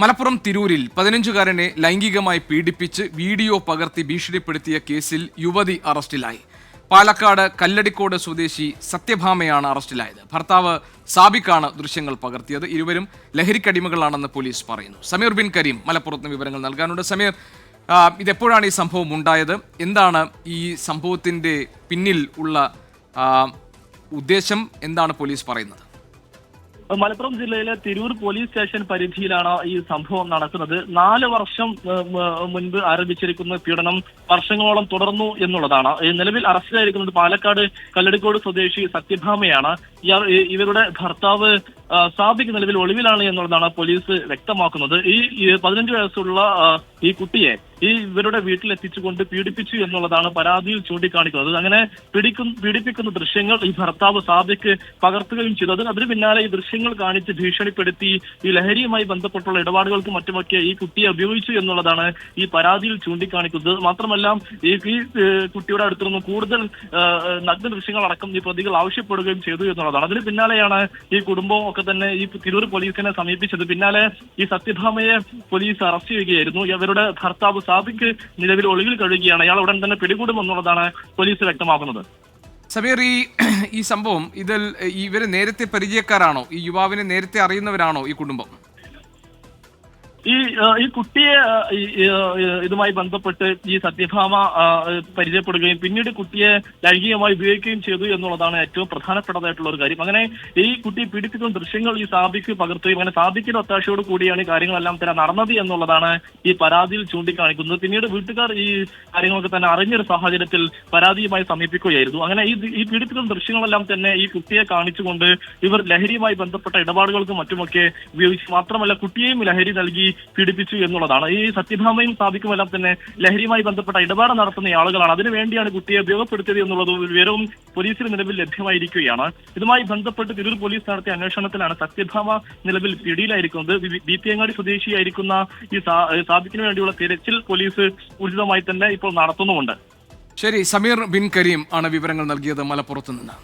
മലപ്പുറം തിരൂരിൽ 15-കാരനെ ലൈംഗികമായി പീഡിപ്പിച്ച് വീഡിയോ പകർത്തി ഭീഷണിപ്പെടുത്തിയ കേസിൽ യുവതി അറസ്റ്റിലായി. പാലക്കാട് കല്ലടിക്കോട് സ്വദേശി സത്യഭാമയാണ് അറസ്റ്റിലായത്. ഭർത്താവ് സാബിക്കാണ് ദൃശ്യങ്ങൾ പകർത്തിയത്. ഇരുവരും ലഹരിക്കടിമകളാണെന്ന് പോലീസ് പറയുന്നു. സമീർ ബിൻ കരീം മലപ്പുറത്ത് വിവരങ്ങൾ നൽകാനുണ്ട്. സമീർ, ഇതെപ്പോഴാണ് ഈ സംഭവം ഉണ്ടായത്? എന്താണ് ഈ സംഭവത്തിന്റെ പിന്നിൽ ഉള്ള ഉദ്ദേശം? എന്താണ് പോലീസ് പറയുന്നത്? മലപ്പുറം ജില്ലയിലെ തിരൂർ പോലീസ് സ്റ്റേഷൻ പരിധിയിലാണ് ഈ സംഭവം നടക്കുന്നത്. 4 വർഷം മുൻപ് ആരംഭിച്ചിരിക്കുന്ന പീഡനം വർഷങ്ങളോളം തുടർന്നു എന്നുള്ളതാണ്. നിലവിൽ അറസ്റ്റിലായിരിക്കുന്നത് പാലക്കാട് കല്ലടിക്കോട് സ്വദേശി സത്യഭാമയാണ്. ഇവരുടെ ഭർത്താവ് സാബിക്ക് നിലവിൽ ഒളിവിലാണ് എന്നുള്ളതാണ് പോലീസ് വ്യക്തമാക്കുന്നത്. ഈ 15 വയസ്സുള്ള ഈ കുട്ടിയെ ഇവരുടെ വീട്ടിലെത്തിച്ചുകൊണ്ട് പീഡിപ്പിച്ചു എന്നുള്ളതാണ് പരാതിയിൽ ചൂണ്ടിക്കാണിക്കുന്നത്. അങ്ങനെ പീഡിപ്പിക്കുന്ന ദൃശ്യങ്ങൾ ഈ ഭർത്താവ് സാബിക്ക് പകർത്തുകയും ചെയ്തത്. അതിന് പിന്നാലെ ഈ ദൃശ്യങ്ങൾ കാണിച്ച് ഭീഷണിപ്പെടുത്തി ഈ ലഹരിയുമായി ബന്ധപ്പെട്ടുള്ള ഇടപാടുകൾക്കും മറ്റുമൊക്കെ ഈ കുട്ടിയെ ഉപയോഗിച്ചു എന്നുള്ളതാണ് ഈ പരാതിയിൽ ചൂണ്ടിക്കാണിക്കുന്നത്. മാത്രമല്ല ഈ കുട്ടിയുടെ അടുത്തു നിന്ന് കൂടുതൽ നഗ്ന ദൃശ്യങ്ങൾ അടക്കം ഈ പ്രതികൾ ആവശ്യപ്പെടുകയും ചെയ്തു എന്നുള്ളതാണ്. അതിന് പിന്നാലെയാണ് ഈ കുടുംബം ഒക്കെ തന്നെ ഈ തിരൂർ പോലീസിനെ സമീപിച്ചത്. പിന്നാലെ ഈ സത്യഭാമയെ പോലീസ് അറസ്റ്റ് ചെയ്യുകയായിരുന്നു. ഇവരുടെ ഭർത്താവ് സാബിക്ക് നിലവിൽ ഒളിവിൽ കഴിയുകയാണ്. അയാൾ ഉടൻ തന്നെ പിടികൂടുമെന്നുള്ളതാണ് പോലീസ് വ്യക്തമാക്കുന്നത്. സമീർ, ഈ സംഭവം ഇവര് നേരത്തെ പരിചയക്കാരാണോ? ഈ യുവാവിനെ നേരത്തെ അറിയുന്നവരാണോ ഈ കുടുംബം? ഈ കുട്ടിയെ ഇതുമായി ബന്ധപ്പെട്ട് ഈ സത്യഭാമ പരിചയപ്പെടുകയും പിന്നീട് കുട്ടിയെ ലൈംഗികമായി ഉപയോഗിക്കുകയും ചെയ്തു എന്നുള്ളതാണ് ഏറ്റവും പ്രധാനപ്പെട്ടതായിട്ടുള്ള ഒരു കാര്യം. അങ്ങനെ ഈ കുട്ടിയെ പീഡിപ്പിക്കുന്ന ദൃശ്യങ്ങൾ ഈ സാബിക്ക് പകർത്തുകയും അങ്ങനെ സാബിക്കിന്റെ ഒത്താശയോട് കൂടിയാണ് ഈ കാര്യങ്ങളെല്ലാം തന്നെ നടന്നത് എന്നുള്ളതാണ് ഈ പരാതിയിൽ ചൂണ്ടിക്കാണിക്കുന്നത്. പിന്നീട് വീട്ടുകാർ ഈ കാര്യങ്ങളൊക്കെ തന്നെ അറിഞ്ഞൊരു സാഹചര്യത്തിൽ പരാതിയുമായി സമീപിക്കുകയായിരുന്നു. അങ്ങനെ ഈ പീഡിപ്പിക്കുന്ന ദൃശ്യങ്ങളെല്ലാം തന്നെ ഈ കുട്ടിയെ കാണിച്ചുകൊണ്ട് ഇവർ ലഹരിയുമായി ബന്ധപ്പെട്ട ഇടപാടുകൾക്കും മറ്റുമൊക്കെ ഉപയോഗിച്ചു. മാത്രമല്ല കുട്ടിയെയും ലഹരി നൽകി പീഡിപ്പിച്ചു എന്നുള്ളതാണ്. ഈ സത്യഭാമയും സാബിക്കുമെല്ലാം തന്നെ ലഹരിയുമായി ബന്ധപ്പെട്ട ഇടപാട് നടത്തുന്ന ആളുകളാണ്. അതിനുവേണ്ടിയാണ് കുട്ടിയെ ഉപയോഗപ്പെടുത്തിയത് എന്നുള്ളത് വിവരവും പോലീസിന് നിലവിൽ ലഭ്യമായിരിക്കുകയാണ്. ഇതുമായി ബന്ധപ്പെട്ട് തിരൂർ പോലീസ് നടത്തിയ അന്വേഷണത്തിലാണ് സത്യഭാമ നിലവിൽ പിടിയിലായിരിക്കുന്നത്. ബിപിയങ്ങാടി സ്വദേശിയായിരിക്കുന്ന ഈ സാബിക്കിന് വേണ്ടിയുള്ള തിരച്ചിൽ പോലീസ് ഊർജിതമായി തന്നെ ഇപ്പോൾ നടത്തുന്നുമുണ്ട്. ശരി, സമീർ ബിൻ കരീം ആണ് വിവരങ്ങൾ നൽകിയത് മലപ്പുറത്ത് നിന്ന്.